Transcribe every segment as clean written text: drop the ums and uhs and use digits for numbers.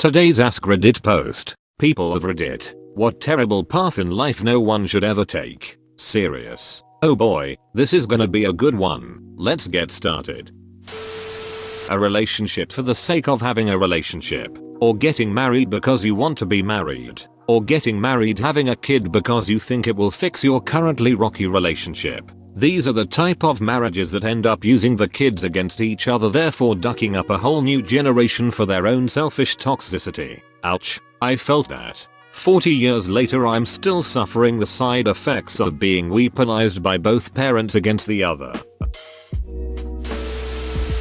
Today's AskReddit post. People of Reddit, what terrible path in life no one should ever take. Serious. Oh boy, this is gonna be a good one. Let's get started. A relationship for the sake of having a relationship, or getting married because you want to be married, or getting married having a kid because you think it will fix your currently rocky relationship. These are the type of marriages that end up using the kids against each other, therefore ducking up a whole new generation for their own selfish toxicity. Ouch, I felt that. 40 years later I'm still suffering the side effects of being weaponized by both parents against the other.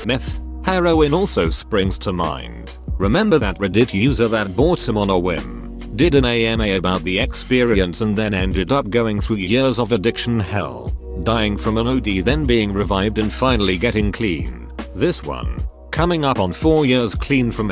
Meth. Heroin also springs to mind. Remember that Reddit user that bought some on a whim, did an AMA about the experience and then ended up going through years of addiction hell, dying from an OD, then being revived and finally getting clean. This one, coming up on 4 years clean from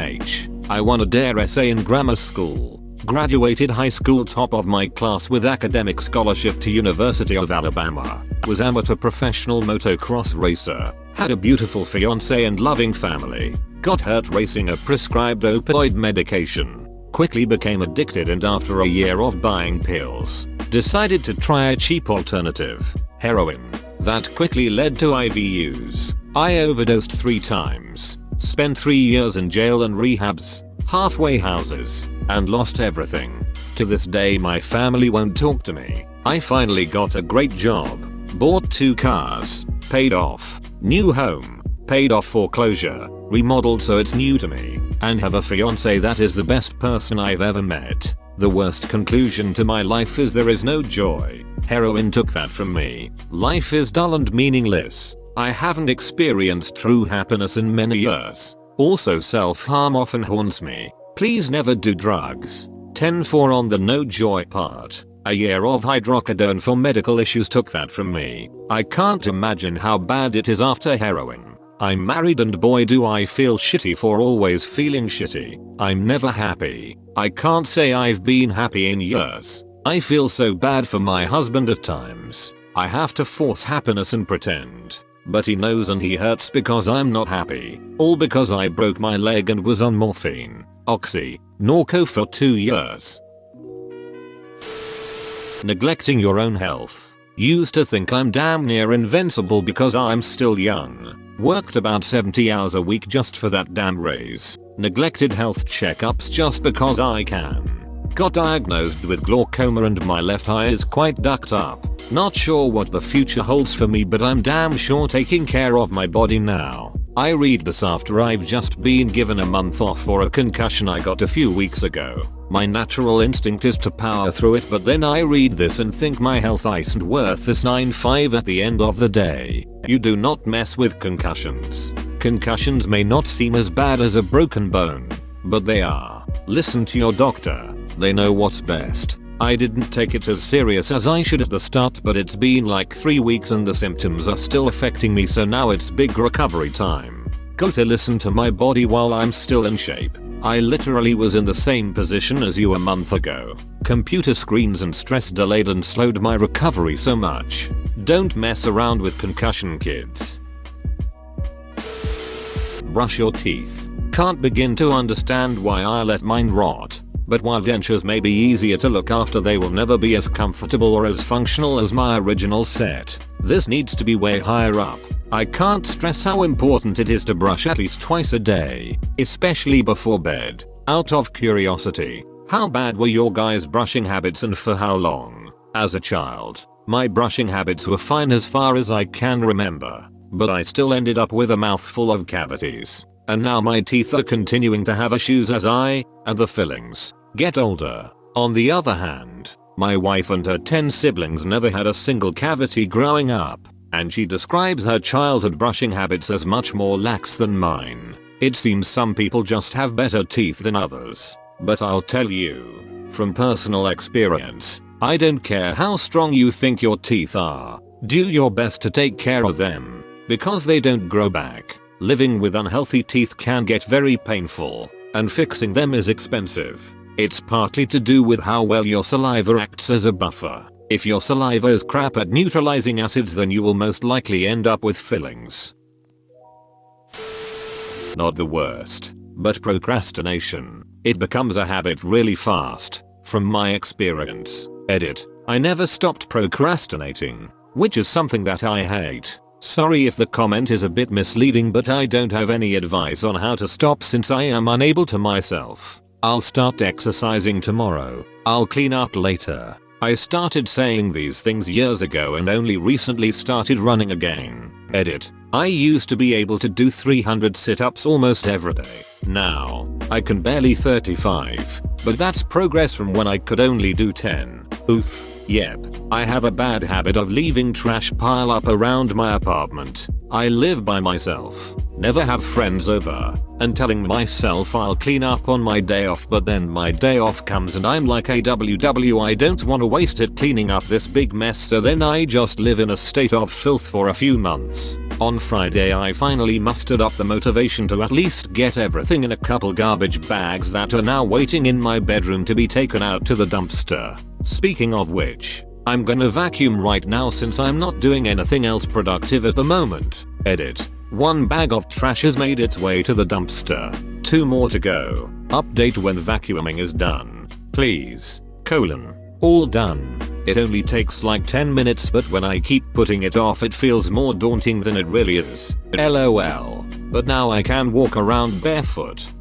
I won a DARE essay in grammar school, graduated high school top of my class with academic scholarship to University of Alabama, was amateur professional motocross racer, had a beautiful fiance and loving family, got hurt racing a prescribed opioid medication, quickly became addicted, and after a year of buying pills, decided to try a cheap alternative, heroin. That quickly led to IV use. I overdosed 3 times, spent 3 years in jail and rehabs, halfway houses, and lost everything. To this day my family won't talk to me. I finally got a great job, bought 2 cars, paid off, new home, paid off foreclosure, remodeled so it's new to me, and have a fiance that is the best person I've ever met. The worst conclusion to my life is there is no joy. Heroin took that from me. Life is dull and meaningless. I haven't experienced true happiness in many years. Also self-harm often haunts me. Please never do drugs. 10-4 on the no joy part. A year of hydrocodone for medical issues took that from me. I can't imagine how bad it is after heroin. I'm married and boy do I feel shitty for always feeling shitty. I'm never happy. I can't say I've been happy in years. I feel so bad for my husband at times. I have to force happiness and pretend. But he knows and he hurts because I'm not happy. All because I broke my leg and was on morphine, oxy, Norco for 2 years. Neglecting your own health. Used to think I'm damn near invincible because I'm still young. Worked about 70 hours a week just for that damn raise. Neglected health checkups just because I can. Got diagnosed with glaucoma and my left eye is quite ducked up. Not sure what the future holds for me, but I'm damn sure taking care of my body now. I read this after I've just been given a month off for a concussion I got a few weeks ago. My natural instinct is to power through it, but then I read this and think my health isn't worth this 9-5 at the end of the day. You do not mess with concussions. Concussions may not seem as bad as a broken bone, but they are. Listen to your doctor. They know what's best. I didn't take it as serious as I should at the start, but it's been like 3 weeks and the symptoms are still affecting me, so now it's big recovery time. Gotta listen to my body while I'm still in shape. I literally was in the same position as you a month ago. Computer screens and stress delayed and slowed my recovery so much. Don't mess around with concussion, kids. Brush your teeth. Can't begin to understand why I let mine rot. But while dentures may be easier to look after, they will never be as comfortable or as functional as my original set. This needs to be way higher up. I can't stress how important it is to brush at least twice a day, especially before bed. Out of curiosity, how bad were your guys' brushing habits and for how long? As a child, my brushing habits were fine as far as I can remember, but I still ended up with a mouthful of cavities. And now my teeth are continuing to have issues as I, and the fillings, get older. On the other hand, my wife and her 10 siblings never had a single cavity growing up, and she describes her childhood brushing habits as much more lax than mine. It seems some people just have better teeth than others. But I'll tell you, from personal experience, I don't care how strong you think your teeth are. Do your best to take care of them, because they don't grow back. Living with unhealthy teeth can get very painful, and fixing them is expensive. It's partly to do with how well your saliva acts as a buffer. If your saliva is crap at neutralizing acids, then you will most likely end up with fillings. Not the worst, but procrastination. it becomes a habit really fast. From my experience. Edit. I never stopped procrastinating, which is something that I hate. Sorry if the comment is a bit misleading, but I don't have any advice on how to stop since I am unable to myself. I'll start exercising tomorrow. I'll clean up later. I started saying these things years ago and only recently started running again. Edit. I used to be able to do 300 sit-ups almost every day. Now, I can barely 35. But that's progress from when I could only do 10. Oof. Yep. I have a bad habit of leaving trash pile up around my apartment. I live by myself. Never have friends over. And telling myself I'll clean up on my day off, but then my day off comes and I'm like AWW, I don't want to waste it cleaning up this big mess, so then I just live in a state of filth for a few months. On Friday I finally mustered up the motivation to at least get everything in a couple garbage bags that are now waiting in my bedroom to be taken out to the dumpster. Speaking of which, I'm gonna vacuum right now since I'm not doing anything else productive at the moment. Edit. 1 bag of trash has made its way to the dumpster. 2 more to go. Update when vacuuming is done. Please. All done. It only takes like 10 minutes, but when I keep putting it off it feels more daunting than it really is. LOL. But now I can walk around barefoot.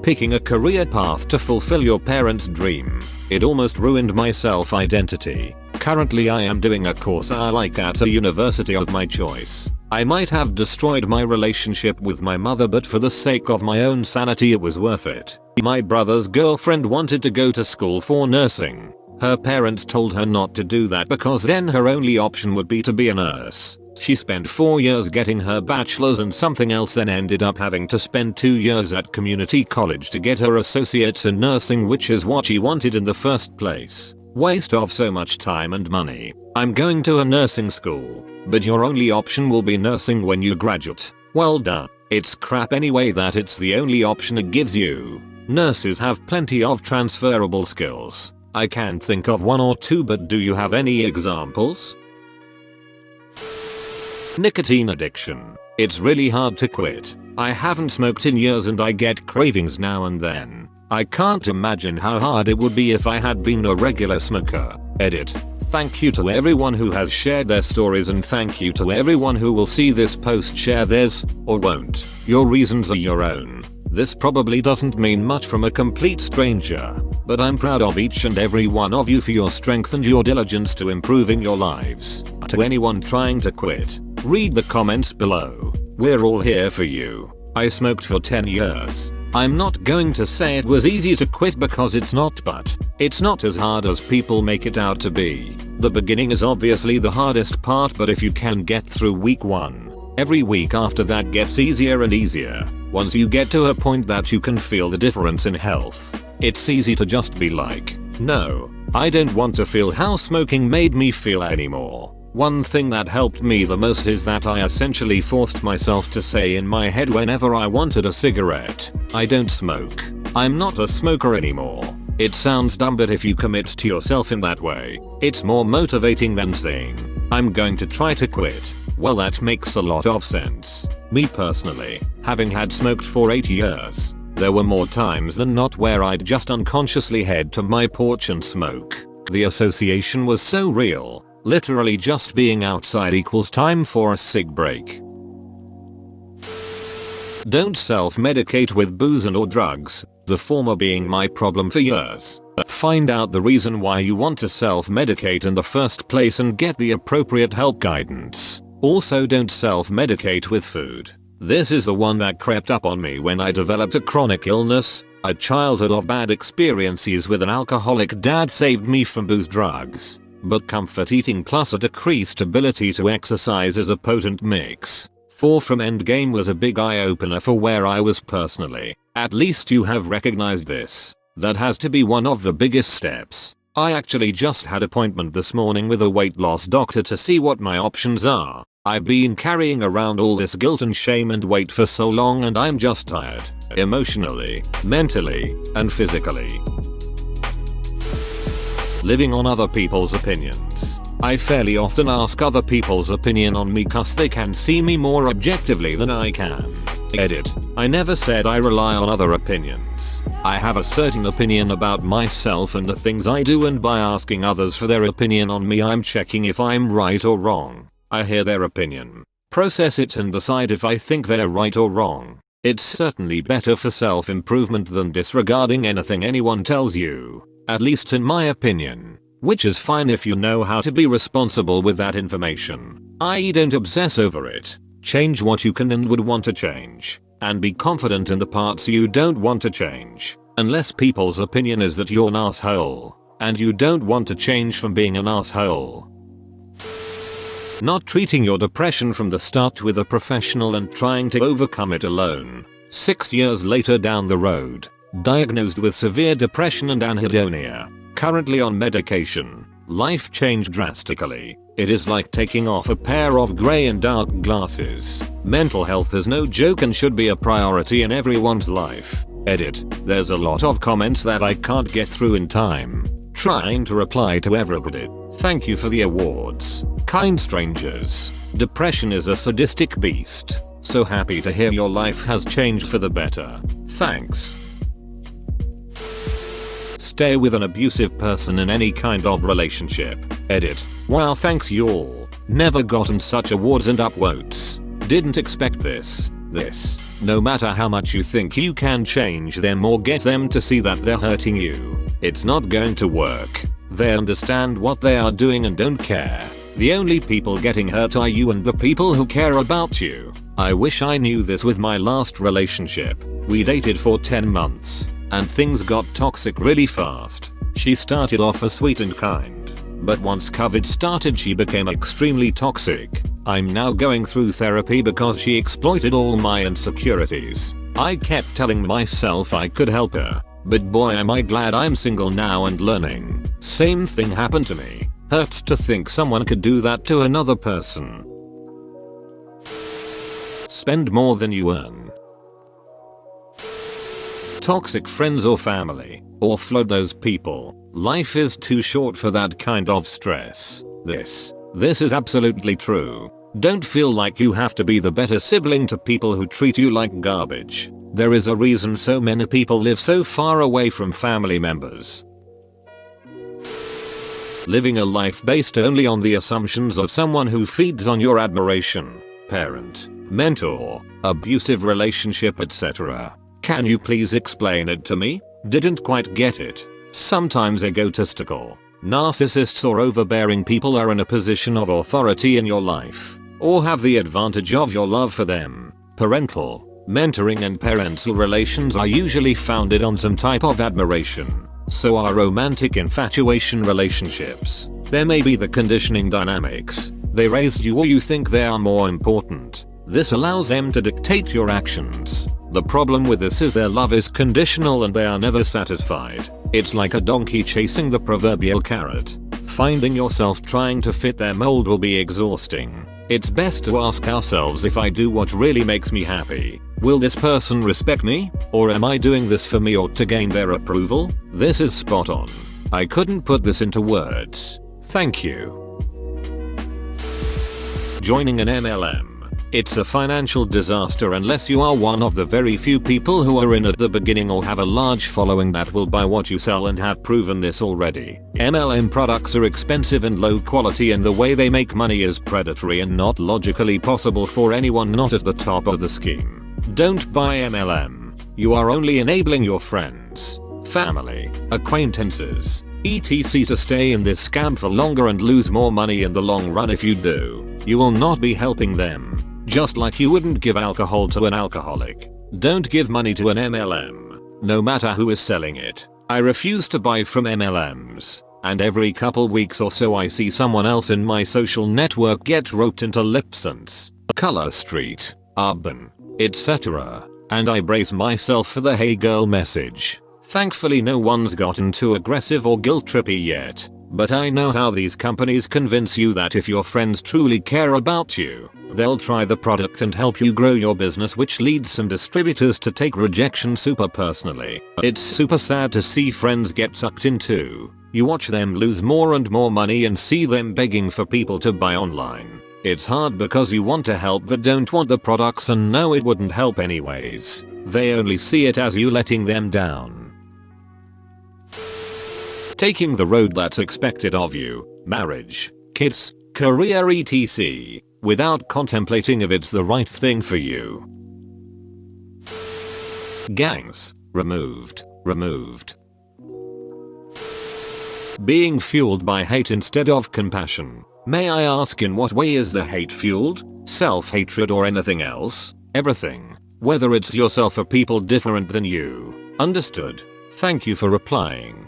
Picking a career path to fulfill your parents' dream. It almost ruined my self-identity. Currently I am doing a course I like at a university of my choice. I might have destroyed my relationship with my mother, but for the sake of my own sanity it was worth it. My brother's girlfriend wanted to go to school for nursing. Her parents told her not to do that because then her only option would be to be a nurse. She spent 4 years getting her bachelor's and something else, then ended up having to spend 2 years at community college to get her associates in nursing, which is what she wanted in the first place. Waste of so much time and money. I'm going to a nursing school, but your only option will be nursing when you graduate. Well done. It's crap anyway that it's the only option it gives you. Nurses have plenty of transferable skills. I can think of 1 or 2, but do you have any examples? Nicotine addiction. It's really hard to quit. I haven't smoked in years and I get cravings now and then. I can't imagine how hard it would be if I had been a regular smoker. Edit. Thank you to everyone who has shared their stories, and thank you to everyone who will see this post share theirs, or won't. Your reasons are your own. This probably doesn't mean much from a complete stranger, but I'm proud of each and every one of you for your strength and your diligence to improving your lives. To anyone trying to quit, read the comments below. We're all here for you. I smoked for 10 years. I'm not going to say it was easy to quit because it's not, but it's not as hard as people make it out to be. The beginning is obviously the hardest part, but if you can get through week 1, every week after that gets easier and easier. Once you get to a point that you can feel the difference in health, it's easy to just be like, no, I don't want to feel how smoking made me feel anymore. One thing that helped me the most is that I essentially forced myself to say in my head whenever I wanted a cigarette, I don't smoke. I'm not a smoker anymore. It sounds dumb, but if you commit to yourself in that way, it's more motivating than saying, I'm going to try to quit. Well, that makes a lot of sense. Me personally, having had smoked for 8 years, there were more times than not where I'd just unconsciously head to my porch and smoke. The association was so real. Literally just being outside equals time for a cig break. Don't self-medicate with booze and or drugs, the former being my problem for years. Find out the reason why you want to self-medicate in the first place and get the appropriate help guidance. Also, don't self-medicate with food. This is the one that crept up on me when I developed a chronic illness. A childhood of bad experiences with an alcoholic dad saved me from booze, drugs. But comfort eating plus a decreased ability to exercise is a potent mix. 4 from Endgame was a big eye-opener for where I was personally. At least you have recognized this. That has to be one of the biggest steps. I actually just had an appointment this morning with a weight loss doctor to see what my options are. I've been carrying around all this guilt and shame and weight for so long, and I'm just tired. Emotionally, mentally, and physically. Living on other people's opinions. I fairly often ask other people's opinion on me cause they can see me more objectively than I can. Edit. I never said I rely on other opinions. I have a certain opinion about myself and the things I do, and by asking others for their opinion on me I'm checking if I'm right or wrong. I hear their opinion, process it and decide if I think they're right or wrong. It's certainly better for self-improvement than disregarding anything anyone tells you, at least in my opinion, which is fine if you know how to be responsible with that information, i.e. don't obsess over it. Change what you can and would want to change, and be confident in the parts you don't want to change, unless people's opinion is that you're an asshole, and you don't want to change from being an asshole. Not treating your depression from the start with a professional and trying to overcome it alone. 6 years later down the road, diagnosed with severe depression and anhedonia, currently on medication, life changed drastically. It is like taking off a pair of grey and dark glasses. Mental health is no joke and should be a priority in everyone's life. Edit. There's a lot of comments that I can't get through in time. Trying to reply to everybody. Thank you for the awards, kind strangers. Depression is a sadistic beast. So happy to hear your life has changed for the better. Thanks. Stay with an abusive person in any kind of relationship. Edit. Wow, thanks y'all. Never gotten such awards and upvotes. Didn't expect this. No matter how much you think you can change them or get them to see that they're hurting you, it's not going to work. They understand what they are doing and don't care. The only people getting hurt are you and the people who care about you. I wish I knew this with my last relationship. We dated for 10 months. And things got toxic really fast. She started off as sweet and kind, but once COVID started she became extremely toxic. I'm now going through therapy because she exploited all my insecurities. I kept telling myself I could help her, but boy am I glad I'm single now and learning. Same thing happened to me. Hurts to think someone could do that to another person. Spend more than you earn. Toxic friends or family, offload those people. Life is too short for that kind of stress. This is absolutely true. Don't feel like you have to be the better sibling to people who treat you like garbage. There is a reason so many people live so far away from family members. Living a life based only on the assumptions of someone who feeds on your admiration, parent, mentor, abusive relationship, etc. Can you please explain it to me? Didn't quite get it. Sometimes egotistical, narcissists or overbearing people are in a position of authority in your life, or have the advantage of your love for them. Parental, mentoring and parental relations are usually founded on some type of admiration. So are romantic infatuation relationships. There may be the conditioning dynamics. They raised you or you think they are more important. This allows them to dictate your actions. The problem with this is their love is conditional and they are never satisfied. It's like a donkey chasing the proverbial carrot. Finding yourself trying to fit their mold will be exhausting. It's best to ask ourselves, if I do what really makes me happy, will this person respect me? Or am I doing this for me or to gain their approval? This is spot on. I couldn't put this into words. Thank you. Joining an MLM. It's a financial disaster unless you are one of the very few people who are in at the beginning or have a large following that will buy what you sell and have proven this already. MLM products are expensive and low quality, and the way they make money is predatory and not logically possible for anyone not at the top of the scheme. Don't buy MLM. You are only enabling your friends, family, acquaintances, etc. to stay in this scam for longer and lose more money in the long run. If you do, you will not be helping them. Just like you wouldn't give alcohol to an alcoholic. Don't give money to an MLM, no matter who is selling it. I refuse to buy from MLMs, and every couple weeks or so I see someone else in my social network get roped into Lipson's, Color Street, Urban, etc. And I brace myself for the hey girl message. Thankfully no one's gotten too aggressive or guilt trippy yet, but I know how these companies convince you that if your friends truly care about you, they'll try the product and help you grow your business, which leads some distributors to take rejection super personally. It's super sad to see friends get sucked into. You watch them lose more and more money and see them begging for people to buy online. It's hard because you want to help but don't want the products and know it wouldn't help anyways. They only see it as you letting them down. Taking the road that's expected of you, marriage, kids, career etc. without contemplating if it's the right thing for you. Gangs, removed. Being fueled by hate instead of compassion. May I ask, in what way is the hate fueled? Self-hatred or anything else? Everything. Whether it's yourself or people different than you. Understood. Thank you for replying.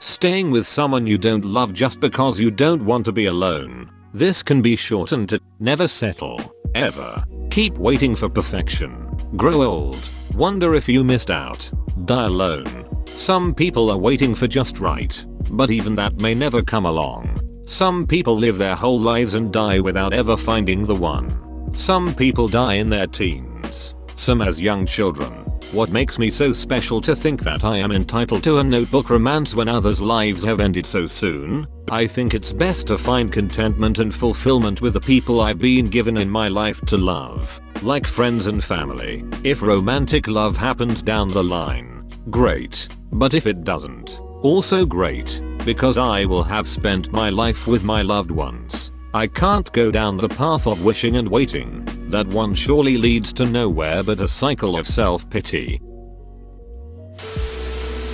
Staying with someone you don't love just because you don't want to be alone. This can be shortened to never settle. Ever. Keep waiting for perfection. Grow old. Wonder if you missed out. Die alone. Some people are waiting for just right. But even that may never come along. Some people live their whole lives and die without ever finding the one. Some people die in their teens. Some as young children. What makes me so special to think that I am entitled to a notebook romance when others' lives have ended so soon? I think it's best to find contentment and fulfillment with the people I've been given in my life to love. Like friends and family. If romantic love happens down the line, great. But if it doesn't, also great, because I will have spent my life with my loved ones. I can't go down the path of wishing and waiting. That one surely leads to nowhere but a cycle of self-pity.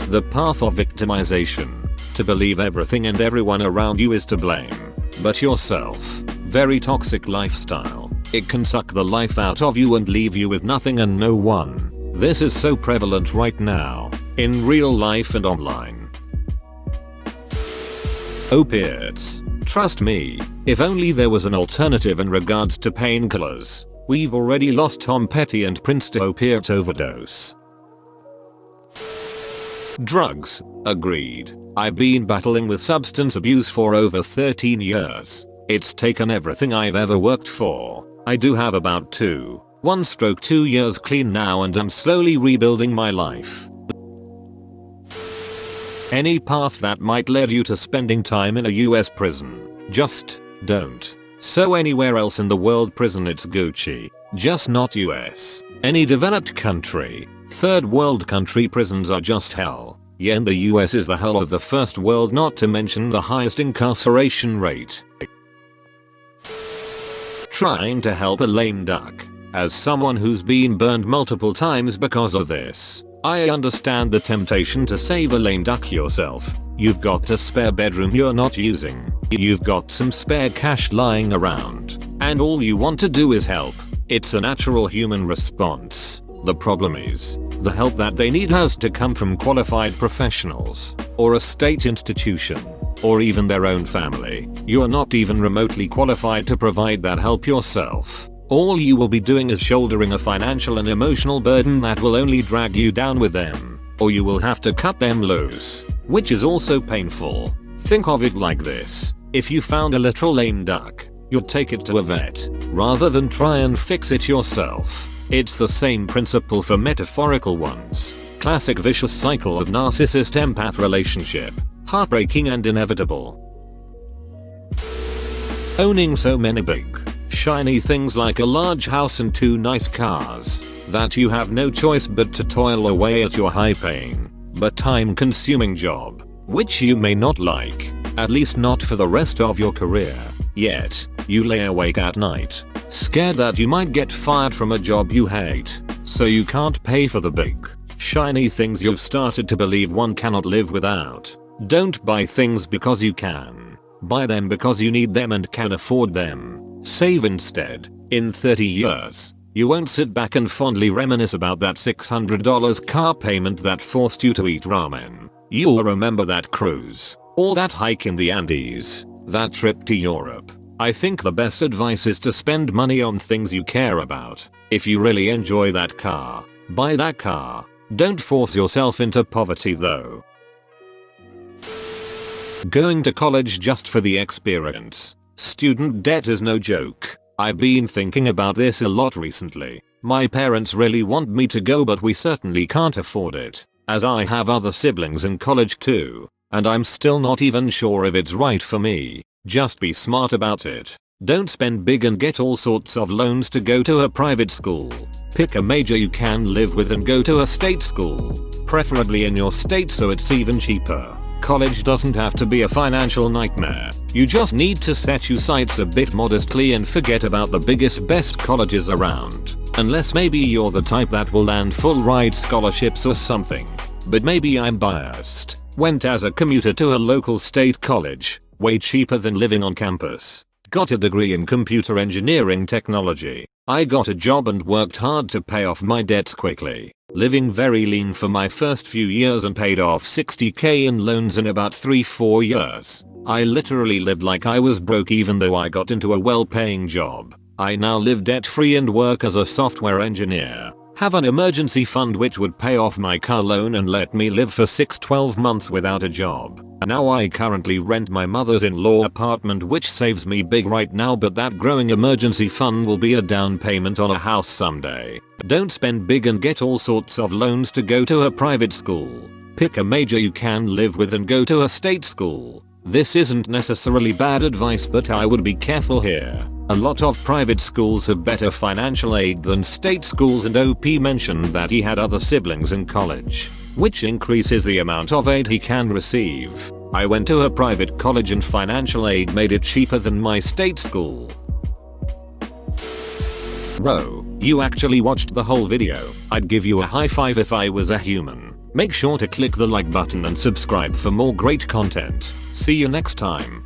The path of victimization. To believe everything and everyone around you is to blame, but yourself. Very toxic lifestyle. It can suck the life out of you and leave you with nothing and no one. This is so prevalent right now, in real life and online. Opiates. Trust me, if only there was an alternative in regards to painkillers. We've already lost Tom Petty and Prince to opiate overdose. Drugs. Agreed. I've been battling with substance abuse for over 13 years. It's taken everything I've ever worked for. I do have about 2 years clean now and I'm slowly rebuilding my life. Any path that might lead you to spending time in a US prison, just don't. So anywhere else in the world prison it's Gucci, just not US. Any developed country, third world country prisons are just hell. Yeah, and the US is the hell of the first world, not to mention the highest incarceration rate. Trying to help a lame duck. As someone who's been burned multiple times because of this, I understand the temptation to save a lame duck yourself. You've got a spare bedroom you're not using. You've got some spare cash lying around. And all you want to do is help. It's a natural human response. The problem is, the help that they need has to come from qualified professionals, or a state institution, or even their own family. You're not even remotely qualified to provide that help yourself. All you will be doing is shouldering a financial and emotional burden that will only drag you down with them, or you will have to cut them loose, which is also painful. Think of it like this. If you found a literal lame duck, you'd take it to a vet, rather than try and fix it yourself. It's the same principle for metaphorical ones. Classic vicious cycle of narcissist-empath relationship. Heartbreaking and inevitable. Owning so many big, shiny things like a large house and 2 nice cars, that you have no choice but to toil away at your high-paying, but time-consuming job, which you may not like, at least not for the rest of your career. Yet, you lay awake at night, scared that you might get fired from a job you hate, so you can't pay for the big, shiny things you've started to believe one cannot live without. Don't buy things because you can. Buy them because you need them and can afford them. Save instead. In 30 years, you won't sit back and fondly reminisce about that $600 car payment that forced you to eat ramen. You'll remember that cruise, or that hike in the Andes, that trip to Europe. I think the best advice is to spend money on things you care about. If you really enjoy that car, buy that car. Don't force yourself into poverty though. Going to college just for the experience. Student debt is no joke. I've been thinking about this a lot recently. My parents really want me to go, but we certainly can't afford it, as I have other siblings in college too, and I'm still not even sure if it's right for me. Just be smart about it. Don't spend big and get all sorts of loans to go to a private school. Pick a major you can live with and go to a state school, preferably in your state so it's even cheaper. College doesn't have to be a financial nightmare. You just need to set your sights a bit modestly and forget about the biggest best colleges around. Unless maybe you're the type that will land full ride scholarships or something. But maybe I'm biased. Went as a commuter to a local state college, way cheaper than living on campus. Got a degree in computer engineering technology. I got a job and worked hard to pay off my debts quickly. Living very lean for my first few years and paid off 60k in loans in about 3-4 years. I literally lived like I was broke even though I got into a well-paying job. I now live debt-free and work as a software engineer. Have an emergency fund which would pay off my car loan and let me live for 6-12 months without a job. Now I currently rent my mother's in-law apartment which saves me big right now, but that growing emergency fund will be a down payment on a house someday. Don't spend big and get all sorts of loans to go to a private school. Pick a major you can live with and go to a state school. This isn't necessarily bad advice, but I would be careful here. A lot of private schools have better financial aid than state schools, and OP mentioned that he had other siblings in college, which increases the amount of aid he can receive. I went to a private college and financial aid made it cheaper than my state school. Bro, you actually watched the whole video. I'd give you a high five if I was a human. Make sure to click the like button and subscribe for more great content. See you next time.